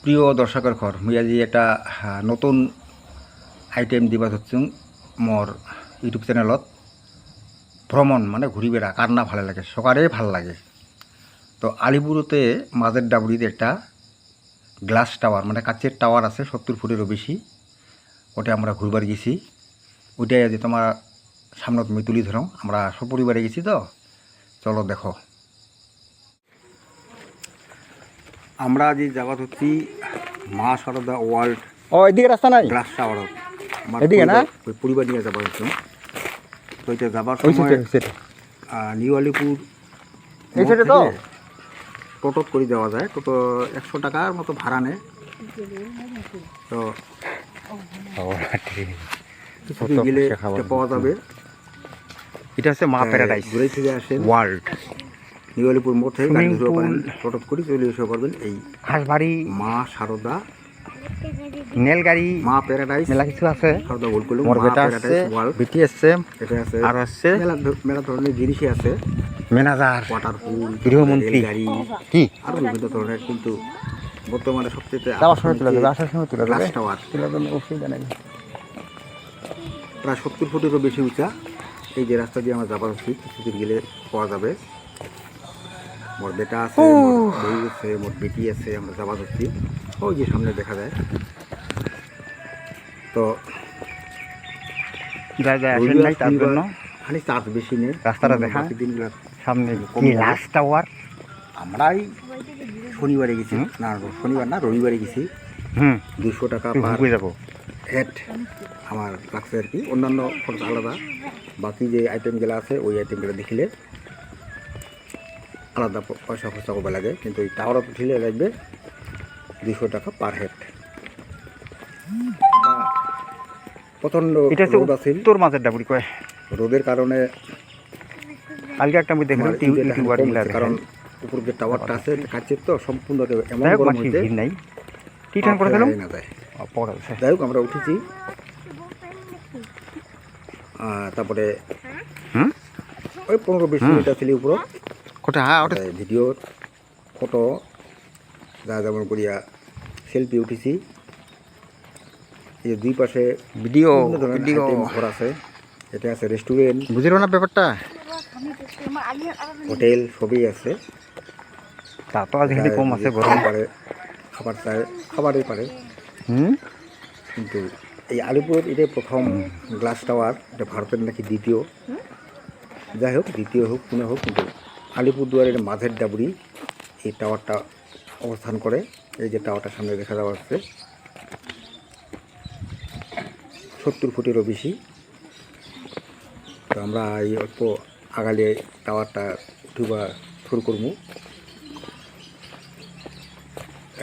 প্রিয় দর্শকের ঘর মুই আজি এটা নতুন আইটেম দিবা ধরছি মোর ইউটিউব চ্যানেলত ভ্রমণ মানে ঘুরি বেড়া কার না ভালো লাগে সকালে ভাল লাগে। তো আলিপুরতে মাঝের ডাবরিতে একটা গ্লাস টাওয়ার মানে কাচের টাওয়ার আছে 70 ফুটেরও বেশি, ওটা আমরা ঘুরবার গেছি। ওইটাই আজ তোমার সামনে তুমি তুলি ধরো, আমরা সপরিবারে গেছি। তো চলো দেখো। আমরা আজ যাওয়া হচ্ছি মা সারদা ওয়ার্ল্ড এদিকে রাস্তা নাই গ্লাস টাওয়ার, এদিকে না ওই পরিবার নিয়ে যাবার হচ্ছে। তো এটা যাবার সময় নিউ আলিপুর এই সাইডে তো টোটো করে দেওয়া যায়, টোটো 100 টাকার মতো ভাড়া নেয়। তো গেলে পাওয়া যাবে। এটা হচ্ছে মা প্যারাডাইস ঘুরে থেকে আসেন ওয়ার্ল্ড নিউ আলিপুর মোড় থেকে গাড়ি ধরে পারেন, টোটো করে চলে এসে পারবেন এই হাঁসবাড়ি মা সারদা নেলগাড়ি মা প্যারাডাইস। মেলা কিছু আছে, সারদা বল করলাম মোর মা বেটা আছে, প্যারাডাইস ওয়ার্ল্ড বিটি আছে, এটা আছে আর আছে মেলা ধরনের জিনিসই আছে, ম্যানেজার, ওয়াটারপুল, গৃহমন্ত্রী গাড়ি কি আরো বিভিন্ন ধরনের। কিন্তু বর্তমানে সবচেয়ে যাওয়ার সময় তুলে দেবে, আসার সময় তুলে দেবে, গ্লাস টাওয়ার তুলে দেবে, অসুবিধা নেই। প্রায় 70 ফুটেরও বেশি উঁচা। এই যে রাস্তা দিয়ে আমরা যাবার উচিত, কিছুদিন গেলে পাওয়া যাবে। মোর বেটা আছে, মোর বউ আছে, মোর বেটি আছে, আমরা যাবার উচিত। ওই যে সামনে দেখা যায়। তো যা যা আসেন নাই তার জন্য খালি চার্জ বেশি নেই, রাস্তাটা দেখা দিনগুলো সামনে কি গ্লাস টাওয়ার। আমরাই শনিবারে গেছি, না শনিবার না রবিবারে গেছি। 200 টাকা পার যাবো হেড আমার লাগছে আর কি। অন্যান্য খরচ আলাদা, বাকি যে আইটেমগুলো আছে ওই আইটেমগুলো দেখিলে আলাদা পয়সা খরচা করবে লাগে। কিন্তু এই টাওয়ারত উঠিলে লাগবে 200 টাকা পার হেড। প্রচণ্ড রোদ আছে, তোর মাঝের ডাবুরি কয় রোদের কারণে কালকে একটা আমি দেখলাম ইউটিউবার কারণ উপর যে টাওয়ারটা আছে কাচের, তো সম্পূর্ণ এমন গরম হইতে নাই কি টাইম করে দিলাম না যায়। পড়া যাই হোক আমরা উঠেছি, তারপরে ওই 15-20 মিনিট আসলে উপর কোটা ভিডিও ফটো যা যেমন করিয়া সেলফি উঠেছি। এই যে দুই পাশে ভিডিও ঘর আছে, এটা আছে রেস্টুরেন্ট, বুঝলো না ব্যাপারটা, হোটেল সবই আছে। তা তো আজকাল কম আছে, গরম পারে খাবার চায় খাবারই পারে। কিন্তু এই আলিপুর এটাই প্রথম গ্লাস টাওয়ার, এটা ভারতের নাকি দ্বিতীয়। যাই হোক দ্বিতীয় হোক পুনে হোক, কিন্তু আলিপুরদুয়ারের মাঝের ডাবরি এই টাওয়ারটা অবস্থান করে। এই যে টাওয়ারটার সামনে দেখা যাওয়া হচ্ছে 70 ফুটেরও বেশি। তো আমরা এই অল্প আগালে টাওয়ারটা উঠিবা শুরু করবো।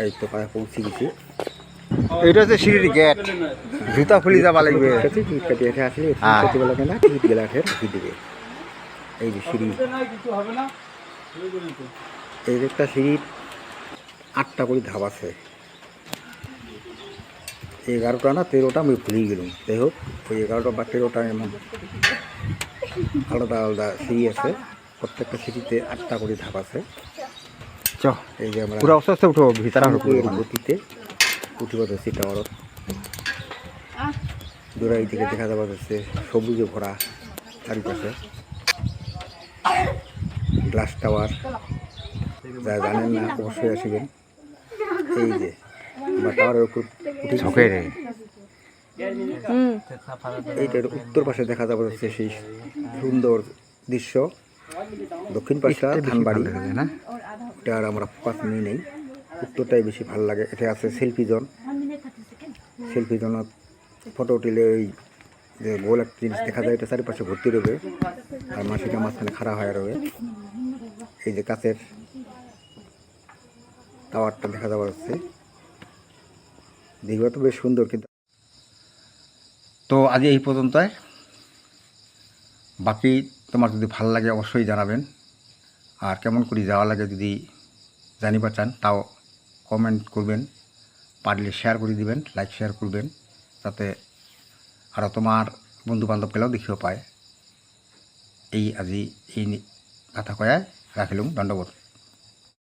এই তো প্রায় পৌঁছে গেছি। এইটা হচ্ছে সিঁড়ির গেট, জুতা খুলি যাবা লাগবে। আসলে লাগে না, টিকিট গেলে দিবে। এই যে সিঁড়ি, এই একটা সিঁড়ির 8টা করে ধাপ আছে, 11টা না 13টা আমি ভুলেই গেলাম। যাই হোক ওই 11টা বা 13টা এমন আলাদা আলাদা সিঁড়ি আছে। প্রত্যেকটা সিঁড়িতে 8টা করে ধাপ আছে। এই যে আমরা পুরো আস্তে আস্তে উঠো, ভিতরে গতিতে উঠিব যাচ্ছি টাওয়ারত। দূরাই থেকে দেখা যাওয়া যাচ্ছে সবুজে ভরা চারিপাশে গ্লাস টাওয়ার। যা জানেন না অবশ্যই আসবেন। এই যে আমরা টাওয়ারের উপর এইটার উত্তর পাশে দেখা যাওয়া যাচ্ছে সেই সুন্দর দৃশ্য। দক্ষিণ পাশটা ধানবাড়ি, এটা আর আমরা ফোকাস নিয়ে নেই, উত্তরটাই বেশি ভালো লাগে। এটা আছে সেলফি জোন, সেলফি জোনত ফটো উঠিলে ওই যে গোল একটা জিনিস দেখা যায়, এটা চারিপাশে ভর্তি রবে, আর মাসিটা মাঝখানে খাড়া হয়ে রবে। এই যে কাছের টাওয়ারটা দেখা যাওয়া যাচ্ছে, দেখবে তো বেশ সুন্দর। কিন্তু তো আজ এই পর্যন্তই, বাকি তোমার যদি ভালো লাগে অবশ্যই জানাবেন। আর কেমন করে যাওয়া লাগে যদি জানিবা চান তাও কমেন্ট করবেন, পারলে শেয়ার করে দিবেন, লাইক শেয়ার করবেন, যাতে আরও তোমার বন্ধু বান্ধবগুলোও দেখিও পায়। এই আজি এই কথা কয়ায় রাখিলুম। ধন্যবাদ।